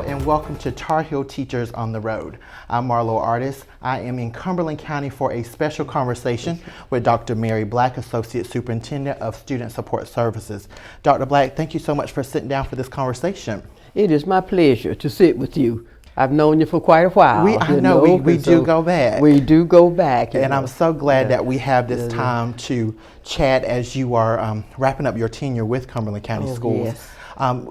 and welcome to Tar Heel Teachers on the Road. I'm Marlow Artis. I am in Cumberland County for a special conversation with Dr. Mary Black, Associate Superintendent of Student Support Services. Dr. Black, thank you so much for sitting down for this conversation. It is my pleasure to sit with you. I've known you for quite a while. We do go back. We do go back. And I'm so glad that we have this time to chat as you are wrapping up your tenure with Cumberland County Schools. Yes.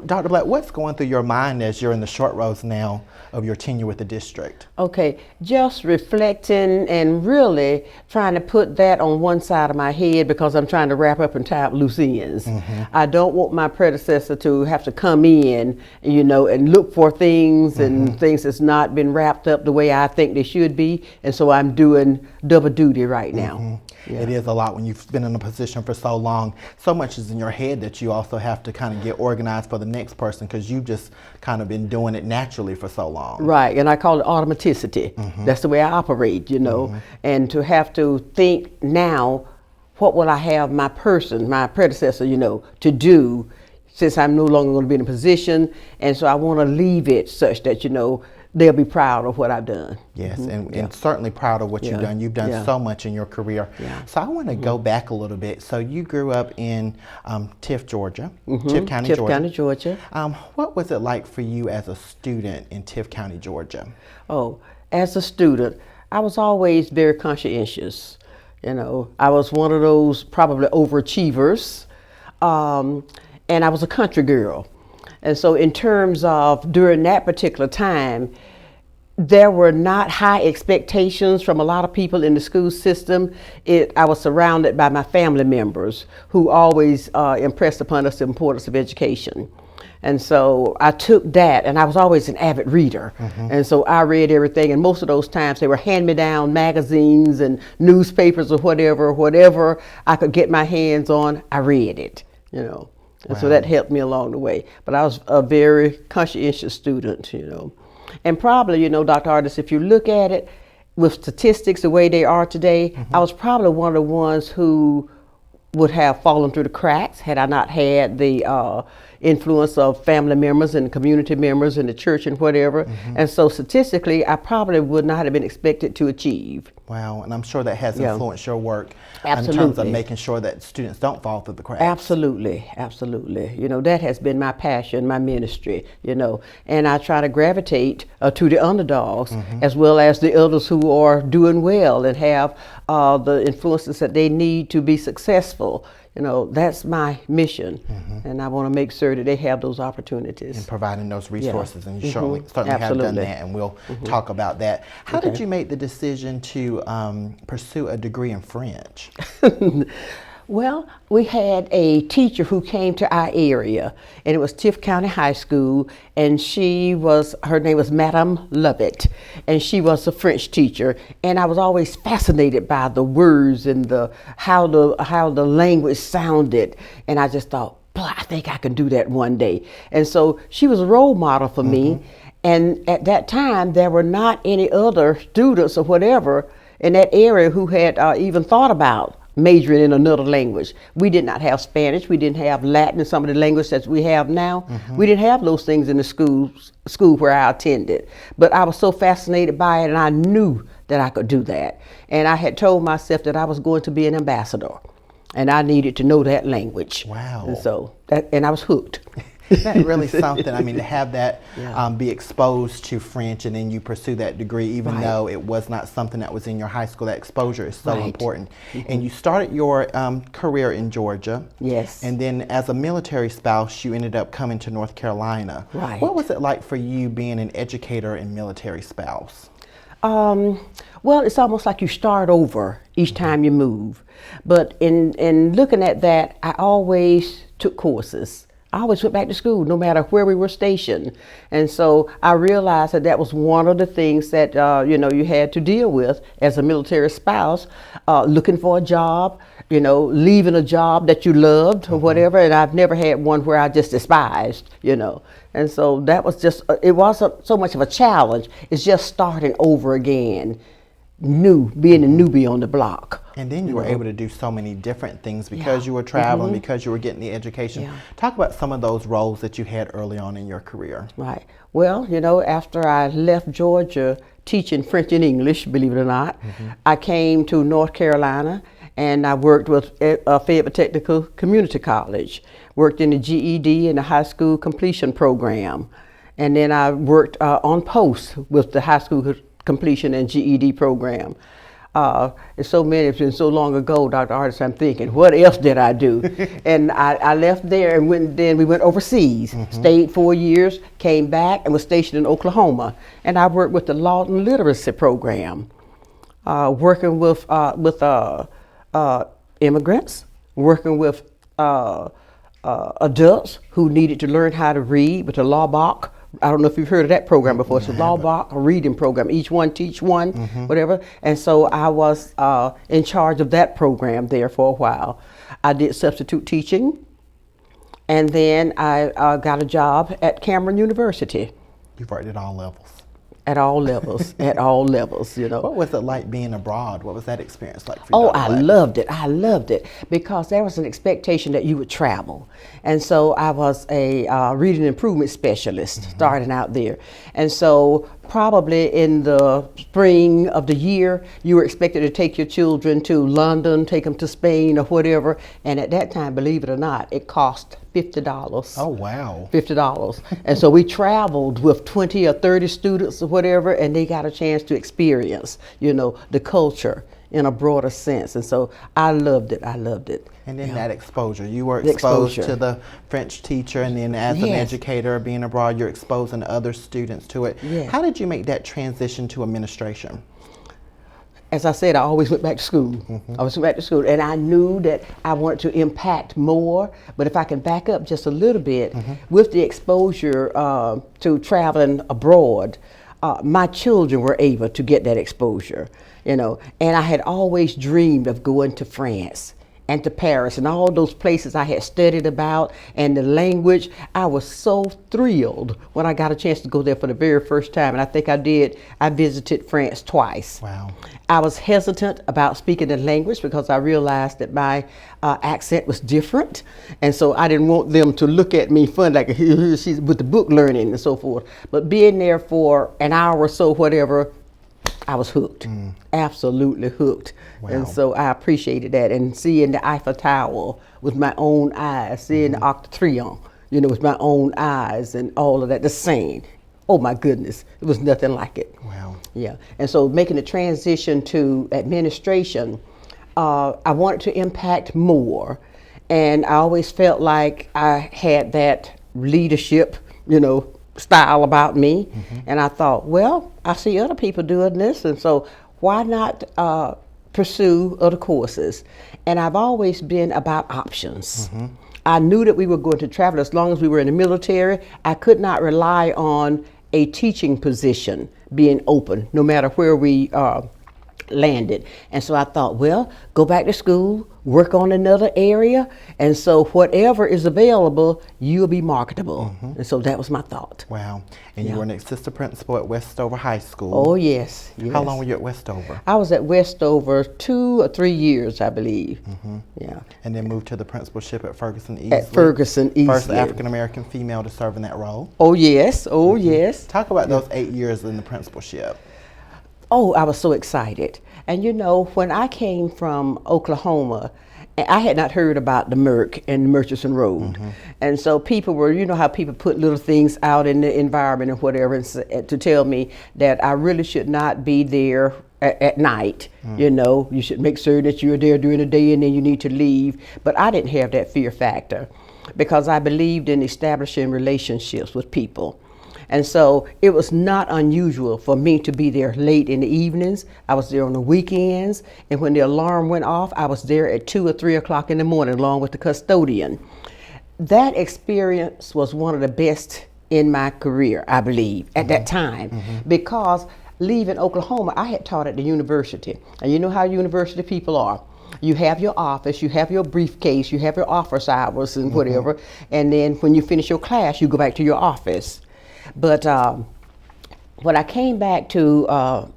Dr. Black, what's going through your mind as you're in the short rows now of your tenure with the district? Okay, just reflecting and really trying to put that on one side of my head because I'm trying to wrap up and tie up loose ends. I don't want my predecessor to have to come in, and look for things and things that's not been wrapped up the way I think they should be. And so I'm doing double duty right now. Yeah. It is a lot when you've been in a position for so long. So much is in your head that you also have to kind of get organized for the next person because you've just kind of been doing it naturally for so long. Right, and I call it automaticity. That's the way I operate, and to have to think now, what will I have my predecessor, to do since I'm no longer going to be in a position, and so I want to leave it such that, they'll be proud of what I've done. Yes, and certainly proud of what you've done. You've done so much in your career. So I want to go back a little bit. So you grew up in Tiff, Georgia, Tiff County, Georgia. What was it like for you as a student in Tiff County, Georgia? Oh, as a student, I was always very conscientious. I was one of those probably overachievers, and I was a country girl. And so in terms of during that particular time, there were not high expectations from a lot of people in the school system. I was surrounded by my family members who always impressed upon us the importance of education. And so I took that, and I was always an avid reader. And so I read everything, and most of those times they were hand-me-down magazines and newspapers or whatever I could get my hands on, I read it, And so that helped me along the way. But I was a very conscientious student, And probably, Dr. Artis, if you look at it with statistics the way they are today, I was probably one of the ones who would have fallen through the cracks had I not had the influence of family members and community members and the church and whatever. And so statistically, I probably would not have been expected to achieve. Wow, and I'm sure that has influenced your work in terms of making sure that students don't fall through the cracks. Absolutely. That has been my passion, my ministry, and I try to gravitate to the underdogs as well as the others who are doing well and have the influences that they need to be successful. That's my mission, and I want to make sure that they have those opportunities. And providing those resources, and you certainly have done that, and we'll talk about that. How did you make the decision to pursue a degree in French? Well, we had a teacher who came to our area, and it was Tiff County High School, and her name was Madame Lovett, and she was a French teacher, and I was always fascinated by the words and how the language sounded, and I just thought, I think I can do that one day. And so she was a role model for me, and at that time, there were not any other students or whatever in that area who had even thought about majoring in another language. We did not have Spanish, we didn't have Latin and some of the languages that we have now. We didn't have those things in the school where I attended. But I was so fascinated by it, and I knew that I could do that. And I had told myself that I was going to be an ambassador, and I needed to know that language. Wow. And so I was hooked. That's really something. I mean, to have that be exposed to French, and then you pursue that degree, even though it was not something that was in your high school. That exposure is so important. And you started your career in Georgia. Yes. And then as a military spouse, you ended up coming to North Carolina. Right. What was it like for you being an educator and military spouse? Well, it's almost like you start over each time you move. But in looking at that, I always took courses. I always went back to school, no matter where we were stationed. And so I realized that was one of the things that, you had to deal with as a military spouse, looking for a job, leaving a job that you loved or whatever. And I've never had one where I just despised, And so that was it wasn't so much of a challenge. It's just starting over again, being a newbie on the block And then you were able to do so many different things because you were traveling, because you were getting the education. Yeah. Talk about some of those roles that you had early on in your career. Right. Well, you know, after I left Georgia teaching French and English, believe it or not, I came to North Carolina and I worked with Fayetteville Technical Community College, worked in the GED and the high school completion program. And then I worked on post with the high school completion and GED program. It's so many, it's been so long ago, Dr. Artis, I'm thinking, what else did I do? And I left there and then we went overseas, stayed 4 years, came back and was stationed in Oklahoma. And I worked with the Lawton Literacy Program, working with immigrants, working with adults who needed to learn how to read with the Laubach. I don't know if you've heard of that program before. It's a Laubach, a reading program. Each one teach one, whatever. And so I was in charge of that program there for a while. I did substitute teaching, and then I got a job at Cumberland University. You've worked at all levels. At all levels, at all levels, you know. What was it like being abroad? What was that experience like for you? Oh, I loved it. I loved it because there was an expectation that you would travel. And so I was a reading improvement specialist starting out there. And so probably in the spring of the year, you were expected to take your children to London, take them to Spain or whatever. And at that time, believe it or not, it cost $50. Oh, wow. $50. And so we traveled with 20 or 30 students or whatever, and they got a chance to experience, you know, the culture in a broader sense. And so I loved it. I loved it. And then that exposure, you were exposed to the French teacher, and then as an educator being abroad, you're exposing other students to it. How did you make that transition to administration? As I said, I always went back to school. I always went back to school, and I knew that I wanted to impact more. But if I can back up just a little bit, with the exposure to traveling abroad, my children were able to get that exposure, you know. And I had always dreamed of going to France and to Paris and all those places I had studied about, and the language. I was so thrilled when I got a chance to go there for the very first time, and I think I visited France twice. Wow. I was hesitant about speaking the language because I realized that my accent was different, and so I didn't want them to look at me funny, like she's with the book learning and so forth. But being there for an hour or so, whatever, I was hooked, absolutely hooked. Wow. And so I appreciated that, and seeing the Eiffel Tower with my own eyes, seeing the Arc de Triomphe, you know, with my own eyes and all of that, the Seine. Oh my goodness, it was nothing like it. Wow. Yeah, and so making the transition to administration, I wanted to impact more, and I always felt like I had that leadership, you know, style about me, and I thought, well, I see other people doing this, and so why not pursue other courses? And I've always been about options. I knew that we were going to travel as long as we were in the military. I could not rely on a teaching position being open, no matter where we landed. And so I thought, well, go back to school, work on another area, and so whatever is available, you'll be marketable. And so that was my thought. Wow. And you were an assistant principal at Westover High School. Oh, yes. How long were you at Westover? I was at Westover 2 or 3 years, I believe. Yeah. And then moved to the principalship at Ferguson-Easley. At Ferguson-Easley. First African-American female to serve in that role. Oh, yes. Oh, yes. Talk about those 8 years in the principalship. Oh, I was so excited. And you know, when I came from Oklahoma, I had not heard about the Merck and Murchison Road. And so people were, you know how people put little things out in the environment and whatever, and to tell me that I really should not be there at night. You know, you should make sure that you're there during the day and then you need to leave. But I didn't have that fear factor because I believed in establishing relationships with people. And so it was not unusual for me to be there late in the evenings. I was there on the weekends, and when the alarm went off, I was there at 2 or 3 o'clock in the morning along with the custodian. That experience was one of the best in my career, I believe, at that time, because leaving Oklahoma, I had taught at the university. And you know how university people are. You have your office, you have your briefcase, you have your office hours and whatever, and then when you finish your class, you go back to your office. But when I came back to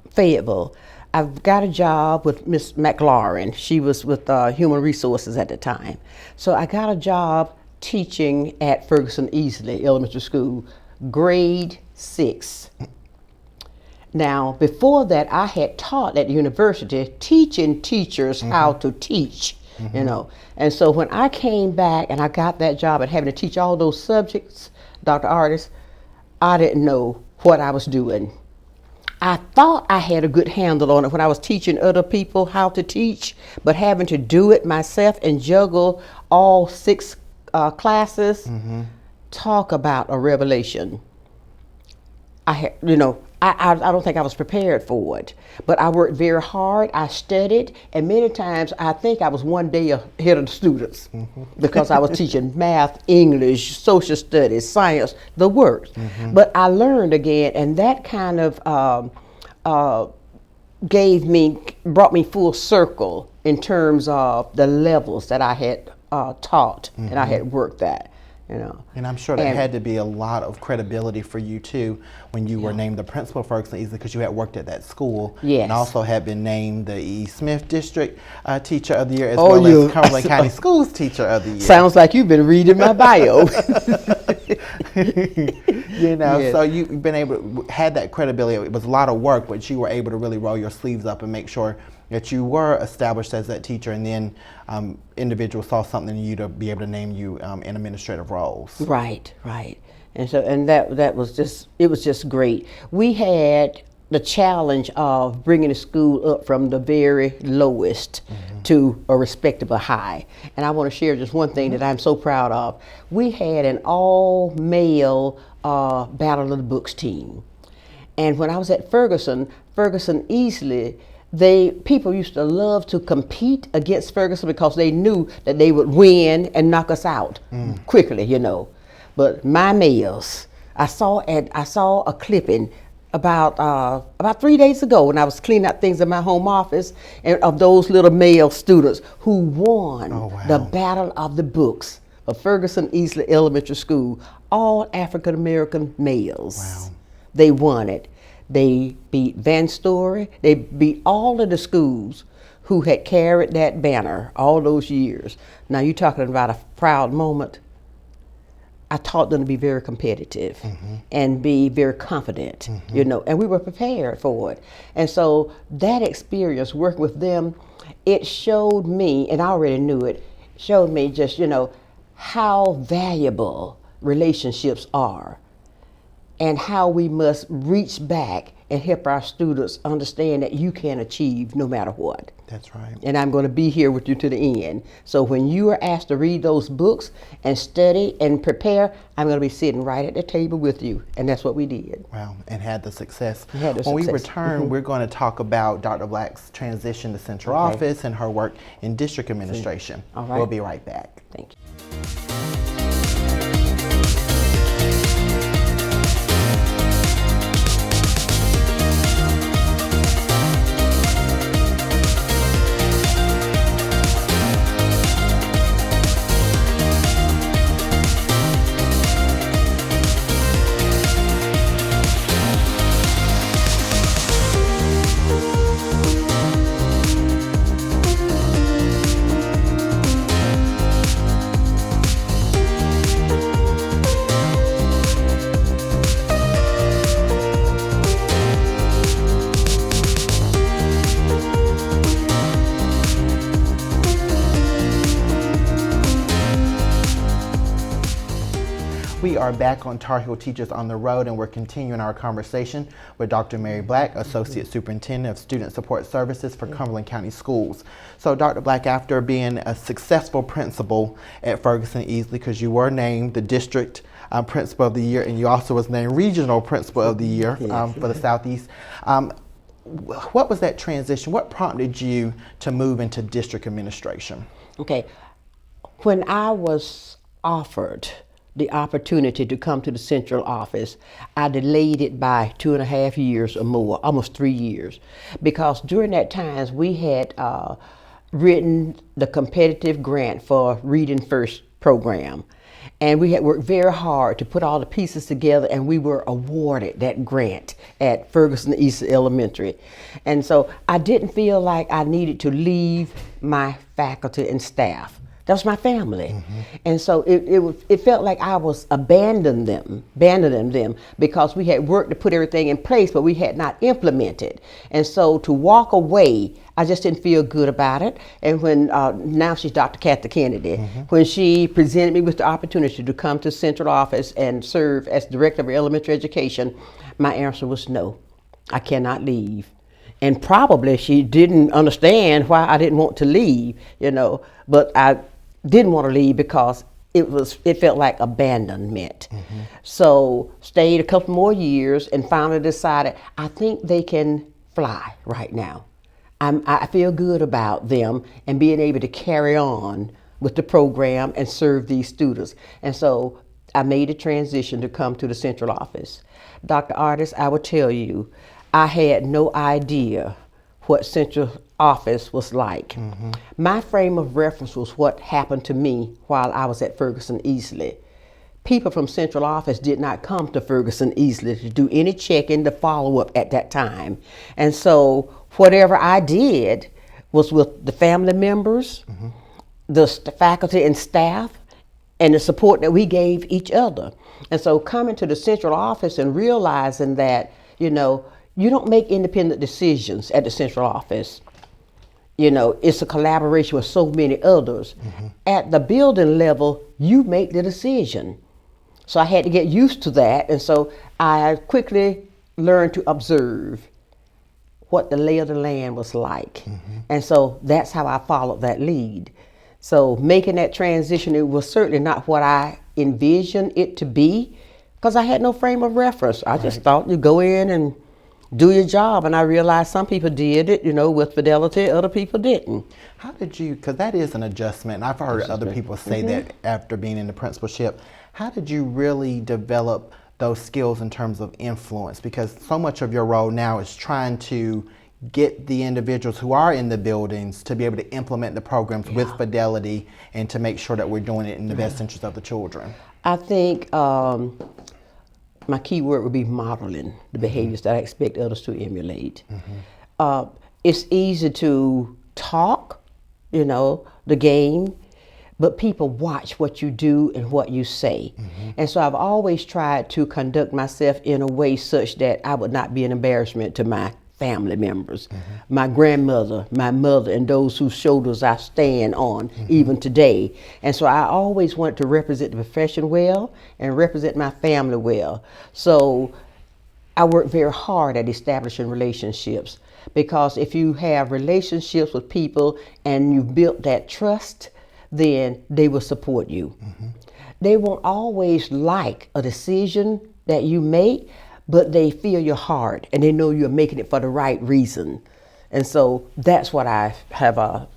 Fayetteville, I've got a job with Miss McLaurin. She was with Human Resources at the time. So I got a job teaching at Ferguson-Easley Elementary School, grade 6. Now, before that, I had taught at the university, teaching teachers how to teach, you know. And so when I came back and I got that job and having to teach all those subjects, Dr. Artis, I didn't know what I was doing. I thought I had a good handle on it when I was teaching other people how to teach, but having to do it myself and juggle all 6 classes, talk about a revelation. I don't think I was prepared for it, but I worked very hard. I studied, and many times I think I was one day ahead of the students because I was teaching math, English, social studies, science, the works. But I learned again, and that kind of brought me full circle in terms of the levels that I had taught and I had worked at. You know. And I'm sure that had to be a lot of credibility for you too when you were named the principal of Ferguson-Easley, because you had worked at that school and also had been named the E. Smith District Teacher of the Year as well as Cumberland County Schools Teacher of the Year. Sounds like you've been reading my bio. You know, so you've been able to had that credibility. It was a lot of work, but you were able to really roll your sleeves up and make sure that you were established as that teacher, and then individuals saw something in you to be able to name you in administrative roles. Right. And that was just great. We had the challenge of bringing the school up from the very lowest to a respectable high. And I want to share just one thing that I'm so proud of. We had an all-male Battle of the Books team. And when I was at Ferguson-Easley, people used to love to compete against Ferguson because they knew that they would win and knock us out quickly, you know. But my males, I saw a clipping about 3 days ago when I was cleaning out things in my home office, and of those little male students who won the Battle of the Books of Ferguson-Easley Elementary School, all African American males. Wow. They won it. They beat Van Story. They beat all of the schools who had carried that banner all those years. Now you're talking about a proud moment. I taught them to be very competitive and be very confident, you know, and we were prepared for it. And so that experience, working with them, it showed me, and I already knew it, showed me just, you know, how valuable relationships are, and how we must reach back and help our students understand that you can achieve no matter what. That's right. And I'm going to be here with you to the end. So when you are asked to read those books and study and prepare, I'm going to be sitting right at the table with you. And that's what we did. Wow, and had the success. When we return, we're going to talk about Dr. Black's transition to central office and her work in district administration. All right. We'll be right back. Thank you. We are back on Tar Heel Teachers on the Road, and we're continuing our conversation with Dr. Mary Black, Associate Superintendent of Student Support Services for Cumberland County Schools. So Dr. Black, after being a successful principal at Ferguson-Easley, because you were named the District Principal of the Year, and you also was named Regional Principal of the Year for the Southeast, what was that transition? What prompted you to move into district administration? Okay, when I was offered the opportunity to come to the central office, I delayed it by 2.5 years or more, almost 3 years, because during that time we had written the competitive grant for Reading First program. And we had worked very hard to put all the pieces together, and we were awarded that grant at Ferguson-Easley Elementary. And so I didn't feel like I needed to leave my faculty and staff. That was my family. And so it felt like I was abandoning them because we had worked to put everything in place, but we had not implemented. And so to walk away, I just didn't feel good about it. And when, now she's Dr. Kathy Kennedy, when she presented me with the opportunity to come to central office and serve as director of elementary education, my answer was no, I cannot leave. And probably she didn't understand why I didn't want to leave, but I didn't want to leave because it felt like abandonment. So stayed a couple more years and finally decided I think they can fly right now. I feel good about them and being able to carry on with the program and serve these students. And so I made a transition to come to the central office. Dr. Artis, I will tell you, I had no idea what central office was like. My frame of reference was what happened to me while I was at Ferguson-Easley. People from central office did not come to Ferguson-Easley to do any checking, to follow up at that time. And so whatever I did was with the family members, the faculty and staff, and the support that we gave each other. And so coming to the central office and realizing that, you don't make independent decisions at the central office. It's a collaboration with so many others. At the building level, you make the decision. So I had to get used to that. And so I quickly learned to observe what the lay of the land was like. And so that's how I followed that lead. So making that transition, it was certainly not what I envisioned it to be because I had no frame of reference. I just thought you go in and do your job, and I realized some people did it, with fidelity, other people didn't. How did you, because that is an adjustment, and I've heard other people say that after being in the principalship, how did you really develop those skills in terms of influence? Because so much of your role now is trying to get the individuals who are in the buildings to be able to implement the programs with fidelity and to make sure that we're doing it in the best interest of the children. I think my key word would be modeling the behaviors that I expect others to emulate. It's easy to talk, the game, but people watch what you do and what you say. And so I've always tried to conduct myself in a way such that I would not be an embarrassment to my family members, my grandmother, my mother, and those whose shoulders I stand on even today. And so I always wanted to represent the profession well and represent my family well. So I worked very hard at establishing relationships, because if you have relationships with people and you've built that trust, then they will support you. They won't always like a decision that you make, but they feel your heart and they know you're making it for the right reason. And so that's what I have,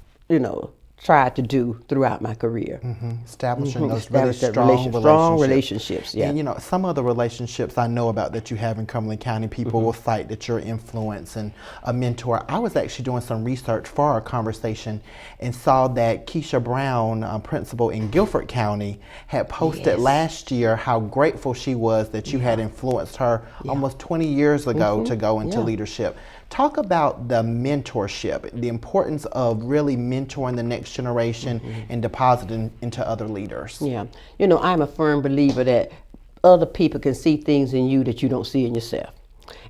tried to do throughout my career. Establishing those really strong relationships. Yeah. And some of the relationships I know about that you have in Cumberland County, people will cite that you're influence and a mentor. I was actually doing some research for our conversation and saw that Keisha Brown, principal in Guilford County, had posted last year how grateful she was that you had influenced her almost 20 years ago to go into leadership. Talk about the mentorship, the importance of really mentoring the next generation and depositing into other leaders. Yeah, I'm a firm believer that other people can see things in you that you don't see in yourself.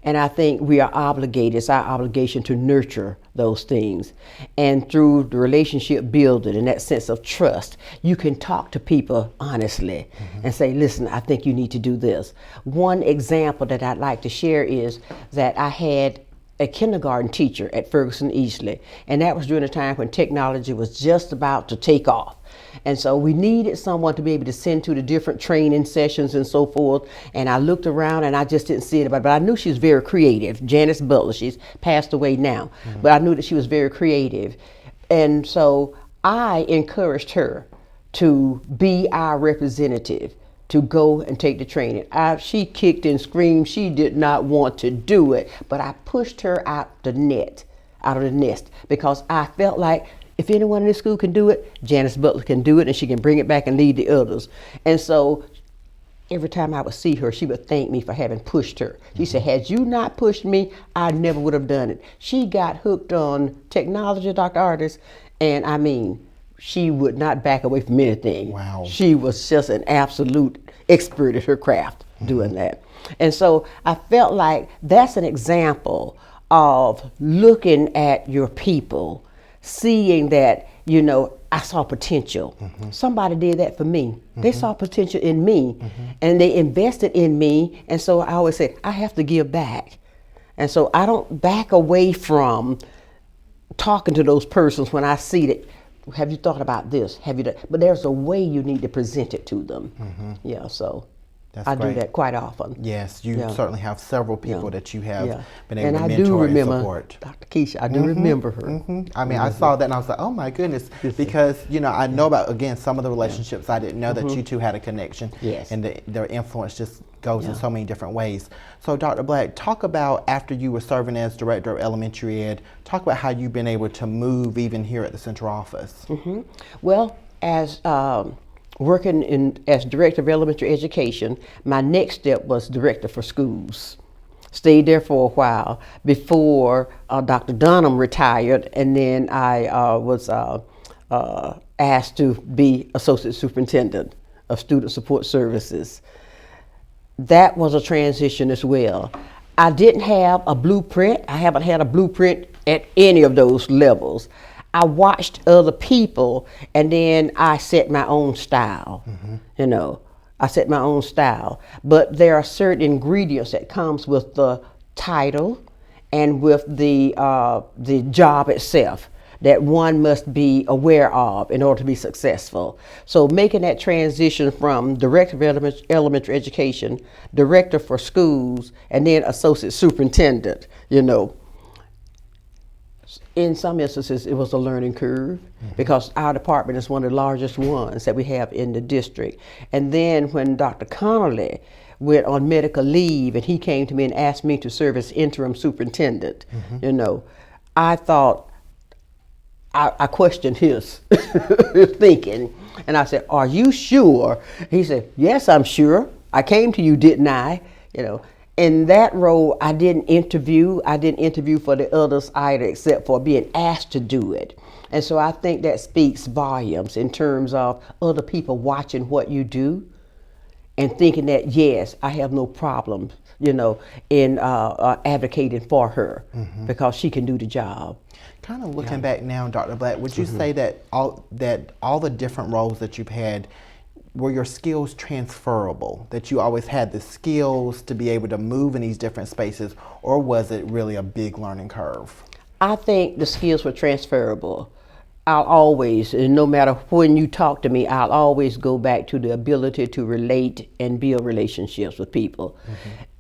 And I think we are obligated, it's our obligation to nurture those things. And through the relationship building and that sense of trust, you can talk to people honestly and say, listen, I think you need to do this. One example that I'd like to share is that I had a kindergarten teacher at Ferguson-Easley, and that was during a time when technology was just about to take off. And so we needed someone to be able to send to the different training sessions and so forth. And I looked around and I just didn't see anybody, but I knew she was very creative. Janice Butler, she's passed away now, but I knew that she was very creative. And so I encouraged her to be our representative, to go and take the training. She kicked and screamed. She did not want to do it, but I pushed her out of the nest, because I felt like if anyone in this school can do it, Janice Butler can do it, and she can bring it back and lead the others. And so every time I would see her, she would thank me for having pushed her. She said, had you not pushed me, I never would have done it. She got hooked on technology, Dr. Artis, and I mean, she would not back away from anything. Wow. She was just an absolute expert at her craft doing that. And so I felt like that's an example of looking at your people, seeing that, you know, I saw potential. Somebody did that for me. They saw potential in me, and they invested in me. And so I always say, I have to give back. And so I don't back away from talking to those persons when I see that, have you thought about this? Have you done? But there's a way you need to present it to them. Yeah, so I do that quite often. Yes, you certainly have several people that you have been able and to I mentor do remember and support. Dr. Keisha, I do remember her. I mean, I saw that and I was like, oh my goodness, because, you know, I know about, again, some of the relationships. I didn't know that you two had a connection. Yes. And their influence just goes in so many different ways. So Dr. Black, talk about, after you were serving as Director of Elementary Ed, talk about how you've been able to move even here at the central office. Well, as working as Director of Elementary Education, my next step was Director for Schools. Stayed there for a while before Dr. Dunham retired, and then I was asked to be Associate Superintendent of Student Support Services. That was a transition as well. I didn't have a blueprint. I haven't had a blueprint at any of those levels. I watched other people, and then I set my own style. You know, I set my own style. But there are certain ingredients that comes with the title and with the job itself that one must be aware of in order to be successful. So making that transition from Director of Elementary Education, Director for Schools, and then Associate Superintendent, you know, in some instances, it was a learning curve because our department is one of the largest ones that we have in the district. And then when Dr. Connolly went on medical leave and he came to me and asked me to serve as interim superintendent, you know, I thought, I questioned his thinking. And I said, are you sure? He said, yes, I'm sure. I came to you, didn't I? You know. In that role, I didn't interview. I didn't interview for the others either, except for being asked to do it. And so I think that speaks volumes in terms of other people watching what you do and thinking that, yes, I have no problem, you know, in advocating for her because she can do the job. Kind of looking back now, Dr. Black, would you say that all the different roles that you've had, were your skills transferable, that you always had the skills to be able to move in these different spaces, or was it really a big learning curve? I think the skills were transferable. I'll always, and no matter when you talk to me, I'll always go back to the ability to relate and build relationships with people.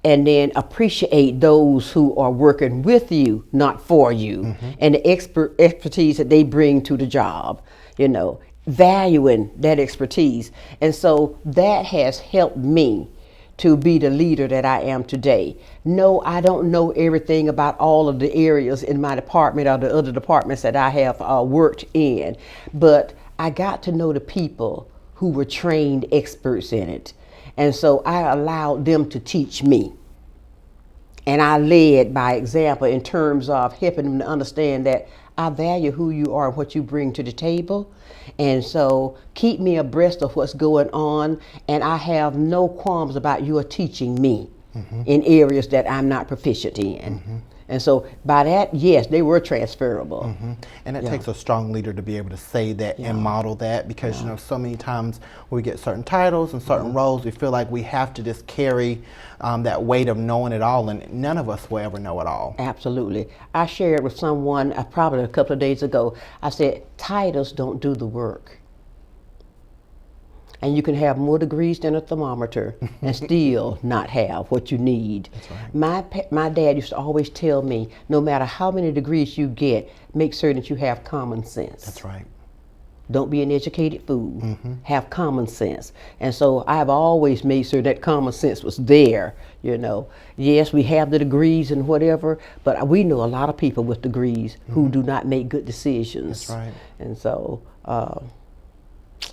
And then appreciate those who are working with you, not for you, and the expertise that they bring to the job, you know, valuing that expertise. And so that has helped me to be the leader that I am today. No, I don't know everything about all of the areas in my department or the other departments that I have worked in, but I got to know the people who were trained experts in it. And so I allowed them to teach me. And I led by example in terms of helping them to understand that I value who you are and what you bring to the table. And so keep me abreast of what's going on. And I have no qualms about your teaching me in areas that I'm not proficient in. And so by that, yes, they were transferable. And it takes a strong leader to be able to say that and model that, because you know, so many times when we get certain titles and certain roles, we feel like we have to just carry that weight of knowing it all, and none of us will ever know it all. Absolutely. I shared with someone probably a couple of days ago, I said, titles don't do the work. And you can have more degrees than a thermometer and still not have what you need. That's right. My dad used to always tell me, no matter how many degrees you get, make certain that you have common sense. That's right. don't be an educated fool, have common sense. And so I've always made sure that common sense was there, you know. Yes, we have the degrees and whatever, but we know a lot of people with degrees who do not make good decisions. That's right. And so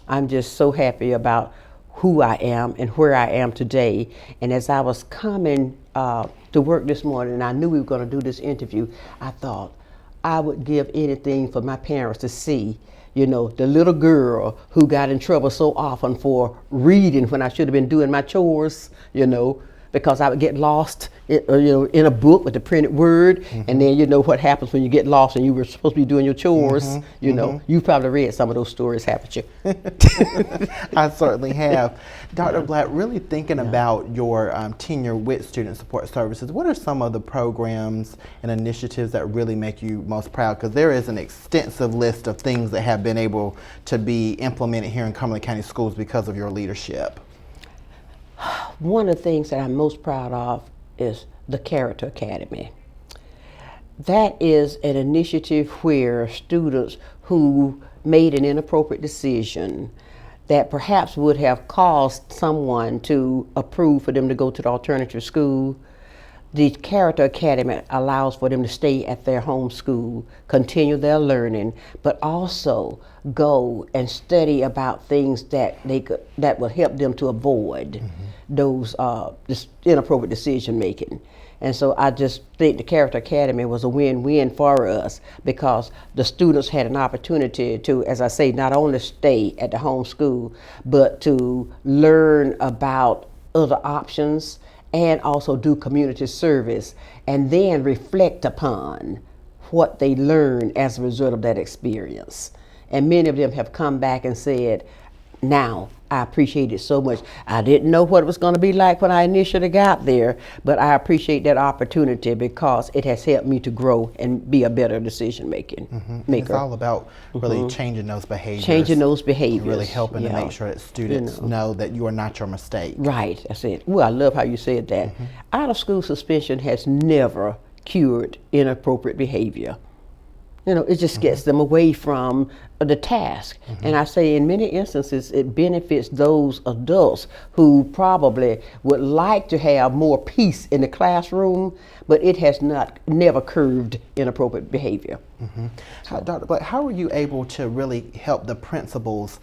I'm just so happy about who I am and where I am today. And as I was coming to work this morning, and I knew we were going to do this interview, I thought I would give anything for my parents to see, you know, the little girl who got in trouble so often for reading when I should have been doing my chores, you know, because I would get lost, in a book with the printed word, and then you know what happens when you get lost and you were supposed to be doing your chores. You know, you probably read some of those stories, haven't you? I certainly have. Dr. Black, really thinking about your tenure with Student Support Services, what are some of the programs and initiatives that really make you most proud? Because there is an extensive list of things that have been able to be implemented here in Cumberland County Schools because of your leadership. One of the things that I'm most proud of is the Character Academy. That is an initiative where students who made an inappropriate decision that perhaps would have caused someone to approve for them to go to the alternative school, the Character Academy allows for them to stay at their home school, continue their learning, but also go and study about things that will help them to avoid those inappropriate decision making. And so I just think the Character Academy was a win-win for us because the students had an opportunity to, as I say, not only stay at the home school, but to learn about other options and also do community service and then reflect upon what they learned as a result of that experience. And many of them have come back and said, now, I appreciate it so much. I didn't know what it was going to be like when I initially got there, but I appreciate that opportunity because it has helped me to grow and be a better decision maker. It's all about really changing those behaviors. Changing those behaviors. And really helping to make sure that students know that you are not your mistake. Right, that's it. Well, I love how you said that. Out of school suspension has never cured inappropriate behavior. You know, it just gets them away from the task. And I say in many instances, it benefits those adults who probably would like to have more peace in the classroom, but it has never curbed inappropriate behavior. Dr. Black, how were you able to really help the principals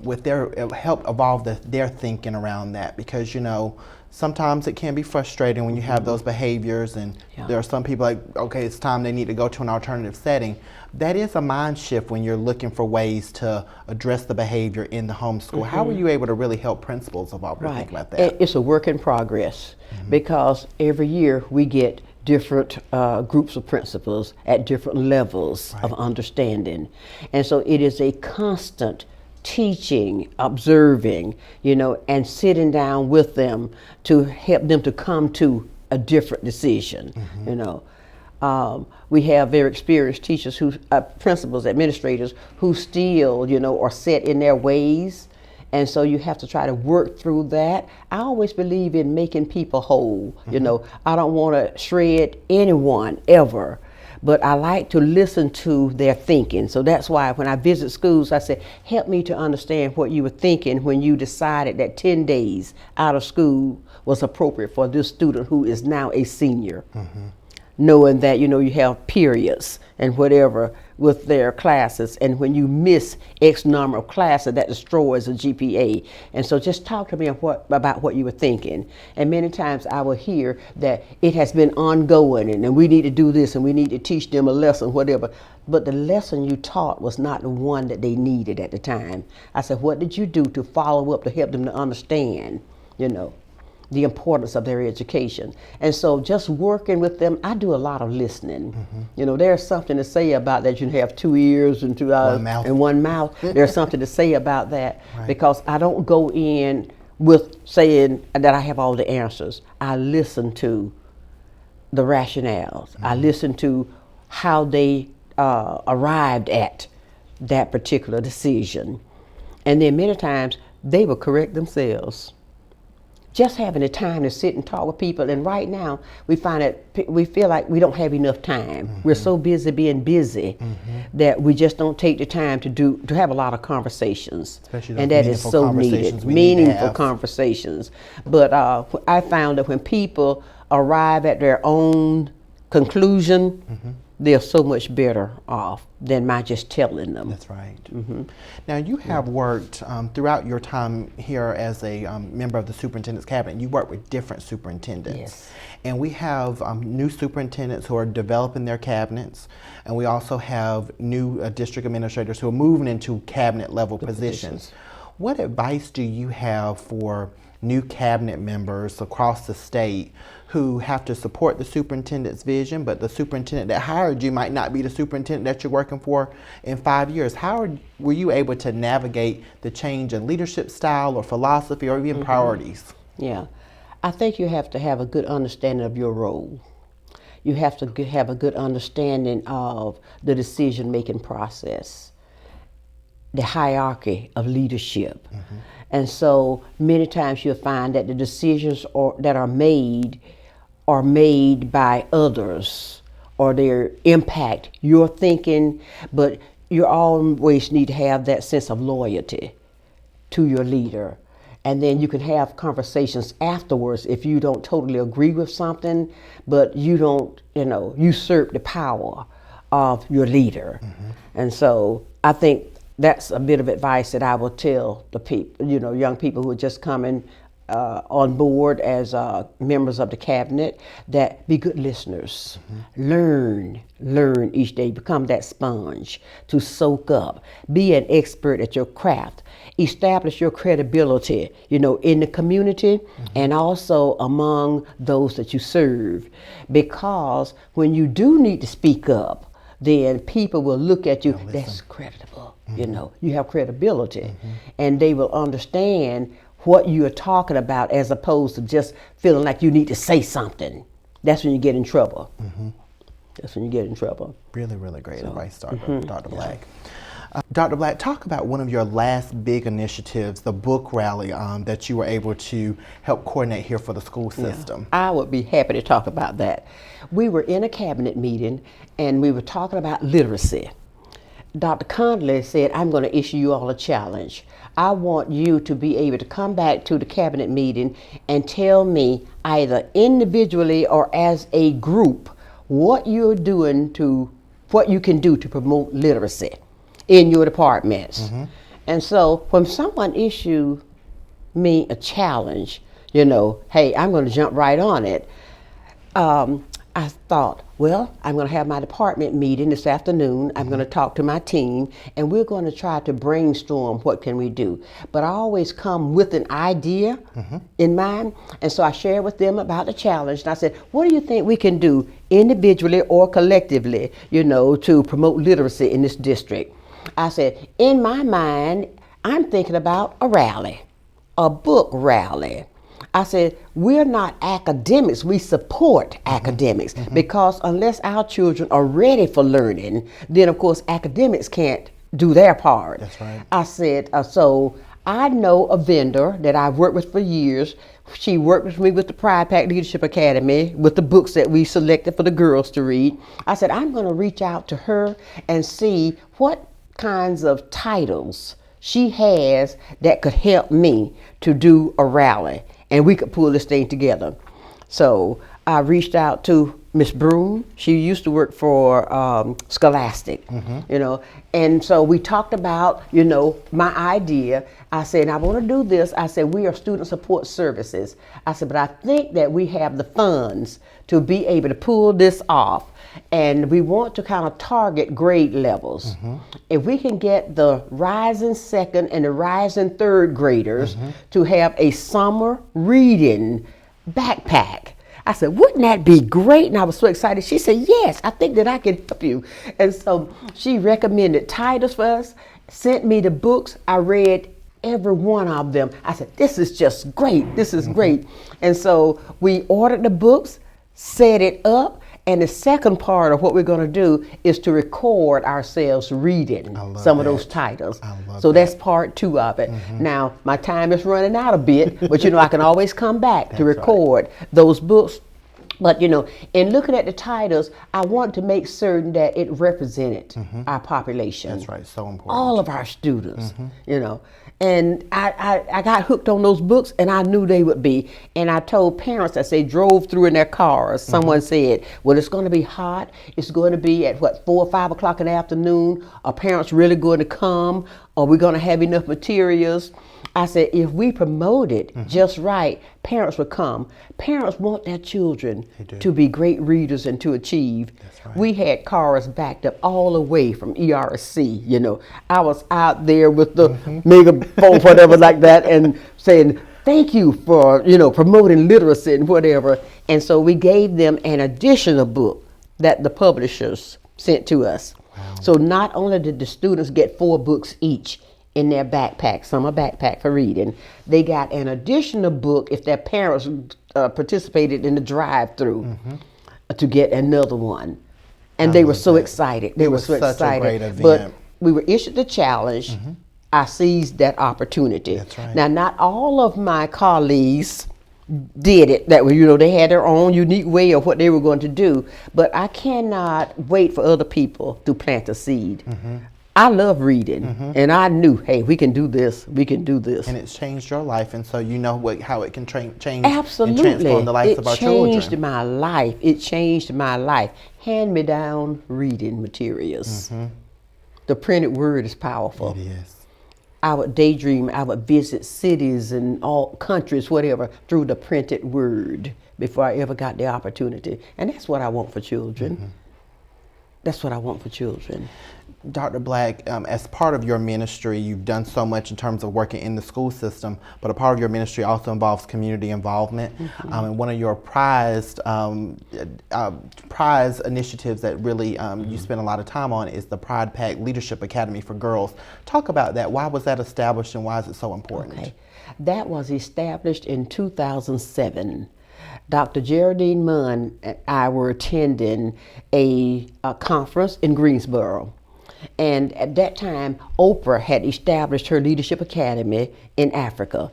with help evolve their thinking around that? Because, you know, sometimes it can be frustrating when you have those behaviors and there are some people like, okay, it's time they need to go to an alternative setting. That is a mind shift when you're looking for ways to address the behavior in the homeschool. How were you able to really help principals evolve to think about that? It's a work in progress because every year we get different groups of principals at different levels of understanding. And so it is a constant teaching, observing, you know, and sitting down with them to help them to come to a different decision, you know. We have very experienced teachers principals, administrators who still, you know, are set in their ways. And so you have to try to work through that. I always believe in making people whole, you know. I don't want to shred anyone ever, but I like to listen to their thinking. So that's why when I visit schools, I say, help me to understand what you were thinking when you decided that 10 days out of school was appropriate for this student who is now a senior. Knowing that, you know, you have periods and whatever with their classes, and when you miss X number of classes, that destroys a GPA. And so just talk to me about what you were thinking. And many times I will hear that it has been ongoing and we need to do this and we need to teach them a lesson, whatever. But the lesson you taught was not the one that they needed at the time. I said, what did you do to follow up to help them to understand, you know, the importance of their education? And so just working with them, I do a lot of listening. You know, there's something to say about that. You have 2 ears and 2 eyes and 1 mouth. There's something to say about that because I don't go in with saying that I have all the answers. I listen to the rationales. I listen to how they arrived at that particular decision. And then many times they will correct themselves. just having the time to sit and talk with people. And right now, we find that we feel like we don't have enough time. We're so busy being busy that we just don't take the time to have a lot of conversations. Especially and that is so needed. Meaningful conversations. But I found that when people arrive at their own conclusion, they're so much better off than my just telling them. That's right. Now, you have worked throughout your time here as a member of the superintendent's cabinet. You work with different superintendents. Yes. And we have new superintendents who are developing their cabinets, and we also have new district administrators who are moving into cabinet level positions. What advice do you have for new cabinet members across the state who have to support the superintendent's vision, but the superintendent that hired you might not be the superintendent that you're working for in 5 years? How were you able to navigate the change in leadership style or philosophy or even priorities? Yeah, I think you have to have a good understanding of your role. You have to have a good understanding of the decision-making process, the hierarchy of leadership. And so many times you'll find that the decisions that are made by others, or they impact your thinking, but you always need to have that sense of loyalty to your leader. And then you can have conversations afterwards if you don't totally agree with something, but you don't, usurp the power of your leader. And so I think that's a bit of advice that I will tell the people, young people who are just coming on board as members of the cabinet, that be good listeners. Learn each day, become that sponge to soak up, be an expert at your craft, establish your credibility, in the community and also among those that you serve. Because when you do need to speak up, then people will look at you, that's credible, you have credibility, and they will understand what you are talking about as opposed to just feeling like you need to say something. That's when you get in trouble. That's when you get in trouble. Really, really great advice, Dr. Black. Dr. Black, talk about one of your last big initiatives, the book rally that you were able to help coordinate here for the school system. I would be happy to talk about that. We were in a cabinet meeting and we were talking about literacy. Dr. Conley said, I'm going to issue you all a challenge. I want you to be able to come back to the cabinet meeting and tell me either individually or as a group what you're doing what you can do to promote literacy in your departments. And so when someone issued me a challenge, hey, I'm going to jump right on it. I thought, well, I'm going to have my department meeting this afternoon. I'm going to talk to my team, and we're going to try to brainstorm what can we do. But I always come with an idea in mind, and so I shared with them about the challenge. And I said, what do you think we can do individually or collectively, to promote literacy in this district? I said, in my mind, I'm thinking about a rally, a book rally. I said, we're not academics, we support academics, because unless our children are ready for learning, then of course academics can't do their part. That's right. I said, so I know a vendor that I've worked with for years. She worked with me with the Pride Pack Leadership Academy, with the books that we selected for the girls to read. I said, I'm going to reach out to her and see what kinds of titles she has that could help me to do a rally, and we could pull this thing together. So I reached out to Miss Broom. She used to work for Scholastic, and so we talked about, my idea. I said, I want to do this. I said, we are student support services. I said, but I think that we have the funds to be able to pull this off. And we want to kind of target grade levels. If we can get the rising second and the rising third graders to have a summer reading backpack, I said, wouldn't that be great? And I was so excited. She said, yes, I think that I can help you. And so she recommended titles for us, sent me the books. I read every one of them. I said, this is just great. This is great. And so we ordered the books, set it up, And the second part of what we're going to do is to record ourselves reading some of those titles. So that's part 2 of it. Now, my time is running out a bit, but I can always come back to record those books. But, in looking at the titles, I want to make certain that it represented our population. That's right, so important. All of our students, And I got hooked on those books, and I knew they would be. And I told parents as they drove through in their cars, someone said, well, it's going to be hot. It's going to be at, 4 or 5 o'clock in the afternoon. Are parents really going to come? Are we going to have enough materials? I said, if we promote it just right, parents will come. Parents want their children to be great readers and to achieve. Right. We had cars backed up all the way from ERC. I was out there with the megaphone, whatever like that, and saying, thank you for, promoting literacy and whatever. And so we gave them an additional book that the publishers sent to us. Wow. So not only did the students get 4 books each in their backpack, some are backpack for reading, they got an additional book if their parents participated in the drive-through to get another one. And they were so excited. They were so excited. A great event. But we were issued the challenge. I seized that opportunity. That's right. Now, not all of my colleagues did it. That way, they had their own unique way of what they were going to do. But I cannot wait for other people to plant a seed. I love reading, and I knew, hey, we can do this. We can do this. And it's changed your life, and so how it can change Absolutely. and transform the lives of our children. It changed my life. It changed my life. Hand-me-down reading materials. The printed word is powerful. It is. I would daydream. I would visit cities and all countries, whatever, through the printed word before I ever got the opportunity. And that's what I want for children. That's what I want for children. Dr. Black, as part of your ministry, you've done so much in terms of working in the school system, but a part of your ministry also involves community involvement. And one of your prize initiatives that really you spend a lot of time on is the Pride Pack Leadership Academy for Girls. Talk about that. Why was that established, and why is it so important? Okay. That was established in 2007. Dr. Geraldine Munn and I were attending a conference in Greensboro. And at that time, Oprah had established her Leadership Academy in Africa.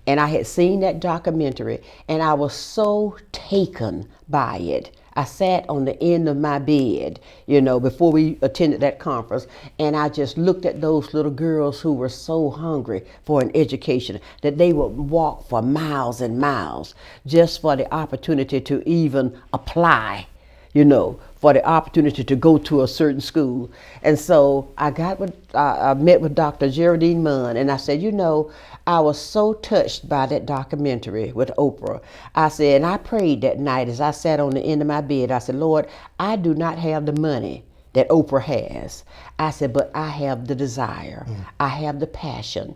And I had seen that documentary, and I was so taken by it. I sat on the end of my bed, before we attended that conference, and I just looked at those little girls who were so hungry for an education that they would walk for miles and miles just for the opportunity to even apply, for the opportunity to go to a certain school. And so I met with Dr. Geraldine Munn, and I said, I was so touched by that documentary with Oprah. I said, and I prayed that night as I sat on the end of my bed. I said, Lord, I do not have the money that Oprah has. I said, but I have the desire. I have the passion.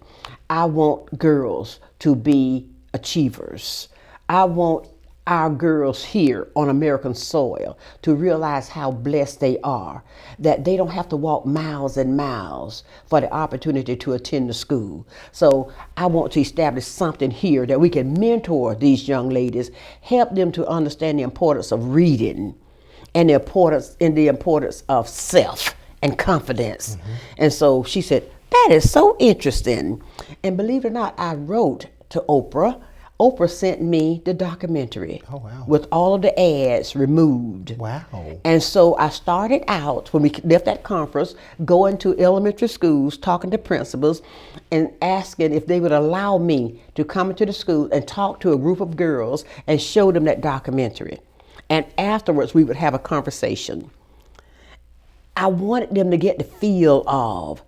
I want girls to be achievers. I want our girls here on American soil to realize how blessed they are, that they don't have to walk miles and miles for the opportunity to attend the school. So I want to establish something here that we can mentor these young ladies, help them to understand the importance of reading and the importance of self and confidence. And so she said, that is so interesting. And believe it or not, I wrote to Oprah. Oprah sent me the documentary with all of the ads removed. Wow. And so I started out, when we left that conference, going to elementary schools, talking to principals, and asking if they would allow me to come into the school and talk to a group of girls and show them that documentary. And afterwards, we would have a conversation. I wanted them to get the feel of,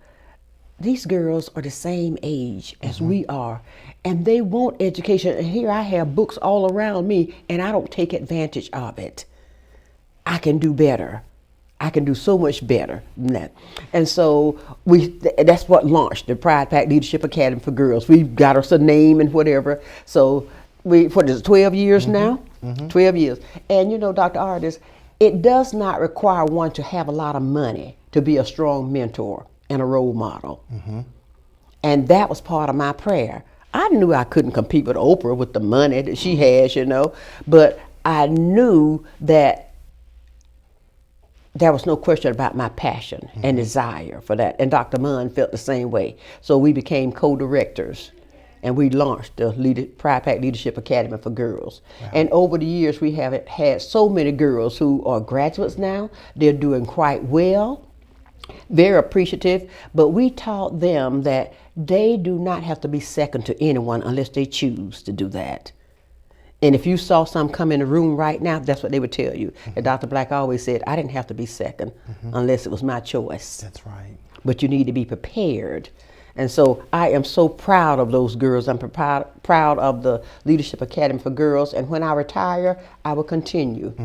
these girls are the same age as we are, and they want education. And here I have books all around me, and I don't take advantage of it. I can do better. I can do so much better than that. And so that's what launched the Pride Pack Leadership Academy for Girls. We got us a name and whatever. So what is it, 12 years now? 12 years. And Dr. Artis, it does not require one to have a lot of money to be a strong mentor and a role model. And that was part of my prayer. I knew I couldn't compete with Oprah with the money that she has, but I knew that there was no question about my passion and desire for that. And Dr. Munn felt the same way. So we became co-directors, and we launched the Pride Pack Leadership Academy for girls. Wow. And over the years, we have had so many girls who are graduates now. They're doing quite well, very appreciative, but we taught them that they do not have to be second to anyone unless they choose to do that. And if you saw some come in the room right now, that's what they would tell you. And Dr. Black always said, I didn't have to be second unless it was my choice. That's right. But you need to be prepared. And so I am so proud of those girls. I'm proud of the Leadership Academy for Girls. And when I retire, I will continue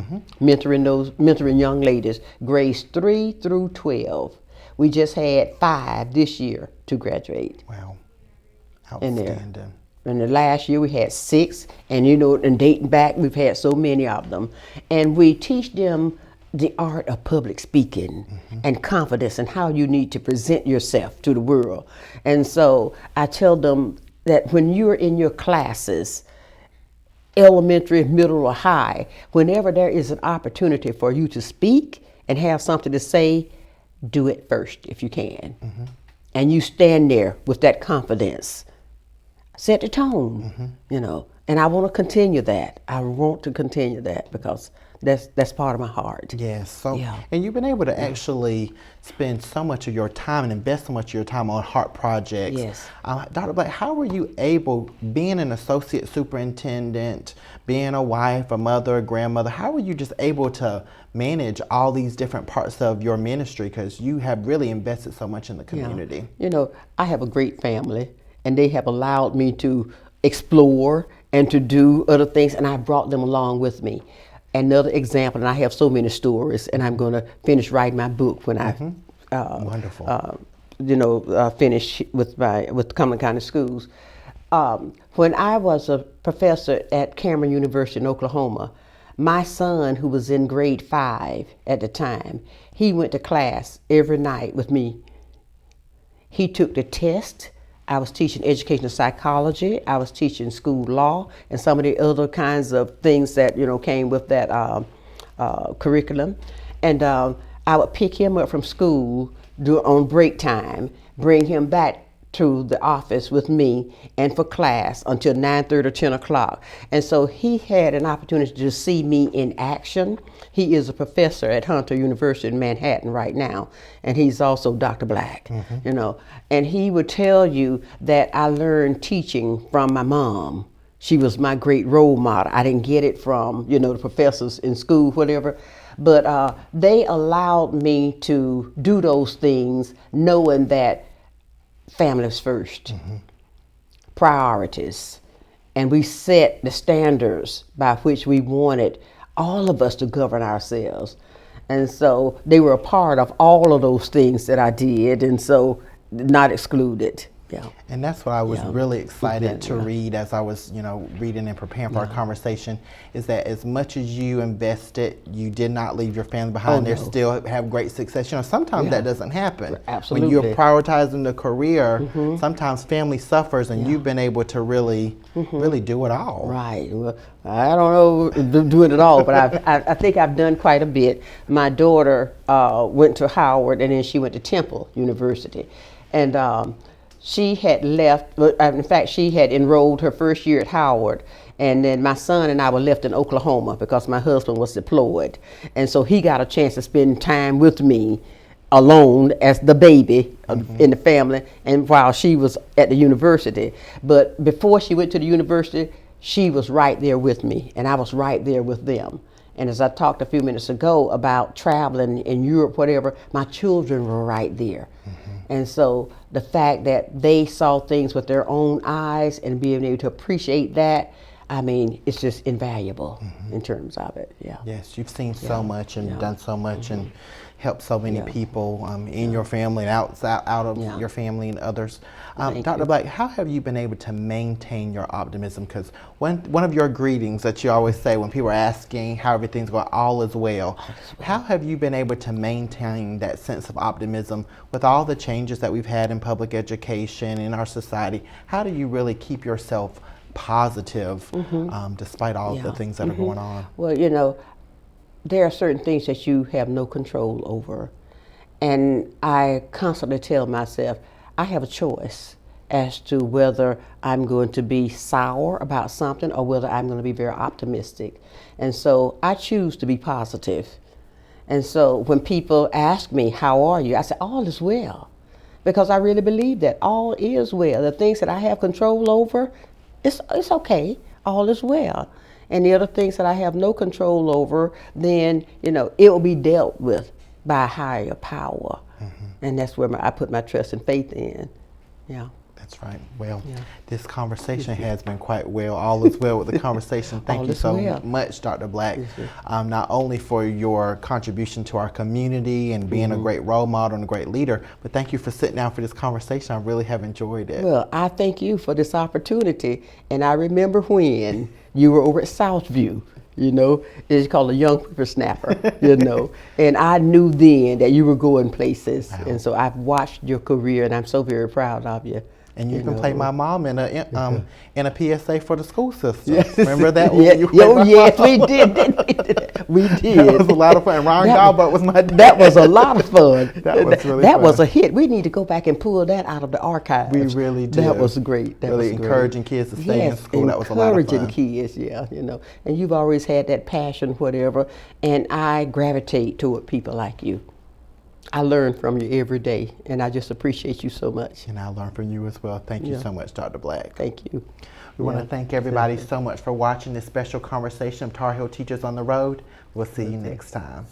mentoring young ladies, grades 3 through 12. We just had 5 this year to graduate. Wow. Outstanding. And the last year we had 6, and and dating back, we've had so many of them. And we teach them the art of public speaking and confidence and how you need to present yourself to the world. And so I tell them that when you're in your classes, elementary, middle, or high, whenever there is an opportunity for you to speak and have something to say, do it first if you can. And you stand there with that confidence. Set the tone, and I want to continue that. I want to continue that because that's part of my heart. Yes. So, and you've been able to actually spend so much of your time and invest so much of your time on heart projects. Yes. Dr. Black, how were you able, being an associate superintendent, being a wife, a mother, a grandmother, how were you just able to manage all these different parts of your ministry? Because you have really invested so much in the community. I have a great family. And they have allowed me to explore and to do other things, and I brought them along with me. Another example, and I have so many stories, and I'm going to finish writing my book when I finish with Cumberland County Schools. When I was a professor at Cameron University in Oklahoma, my son, who was in grade 5 at the time, he went to class every night with me. He took the test. I was teaching educational psychology. I was teaching school law and some of the other kinds of things that came with that curriculum. And I would pick him up from school on break time, bring him back to the office with me and for class until 9:30 or 10 o'clock. And so he had an opportunity to see me in action. He is a professor at Hunter University in Manhattan right now, and he's also Dr. Black, and he would tell you that I learned teaching from my mom. She was my great role model. I didn't get it from, the professors in school, whatever, but they allowed me to do those things knowing that families first, priorities, and we set the standards by which we wanted all of us to govern ourselves. And so they were a part of all of those things that I did, and so not excluded. Yeah. And that's what I was really excited to read as I was, reading and preparing for our conversation, is that as much as you invested, you did not leave your family behind. They still have great success. Sometimes that doesn't happen. Absolutely. When you're prioritizing the career, sometimes family suffers, and you've been able to really do it all. Right. Well, I don't know doing it all, but I think I've done quite a bit. My daughter went to Howard, and then she went to Temple University. And she had left, in fact, she had enrolled her first year at Howard, and then my son and I were left in Oklahoma because my husband was deployed. And so he got a chance to spend time with me alone as the baby in the family, and while she was at the university. But before she went to the university, she was right there with me, and I was right there with them. And as I talked a few minutes ago about traveling in Europe, whatever, my children were right there. And so the fact that they saw things with their own eyes and being able to appreciate that, I mean, it's just invaluable in terms of it. Yeah. Yes, you've seen so much and done so much and helped so many people in your family and out of your family and others. Dr. Black, how have you been able to maintain your optimism? Because one of your greetings that you always say when people are asking how everything's going, all is well. How have you been able to maintain that sense of optimism with all the changes that we've had in public education, in our society? How do you really keep yourself positive despite all the things that are going on? Well, there are certain things that you have no control over. And I constantly tell myself, I have a choice as to whether I'm going to be sour about something or whether I'm going to be very optimistic. And so I choose to be positive. And so when people ask me, how are you? I say, all is well. Because I really believe that all is well. The things that I have control over, it's okay, all is well. And the other things that I have no control over, then, it will be dealt with by a higher power. And that's where I put my trust and faith in. Yeah. That's right. Well, this conversation has been quite well. All is well with the conversation. Thank you so much, Dr. Black, not only for your contribution to our community and being a great role model and a great leader, but thank you for sitting down for this conversation. I really have enjoyed it. Well, I thank you for this opportunity. And I remember when you were over at Southview. It's called a young whippersnapper, and I knew then that you were going places. Wow. And so I've watched your career, and I'm so very proud of you. And you can play my mom in a PSA for the school system. Yes. Remember that? Yes, we did. We did. That was a lot of fun. Ron Galbert was my dad. That was a lot of fun. That was really That fun. was a hit. We need to go back and pull that out of the archives. We really did. That was great. That really was encouraging kids to stay in school. That was a lot of fun. Encouraging kids, And you've always had that passion, whatever. And I gravitate toward people like you. I learn from you every day, and I just appreciate you so much. And I learn from you as well. Thank you so much, Dr. Black. Thank you. We want to thank everybody so much for watching this special conversation of Tar Heel Teachers on the Road. We'll see you next time.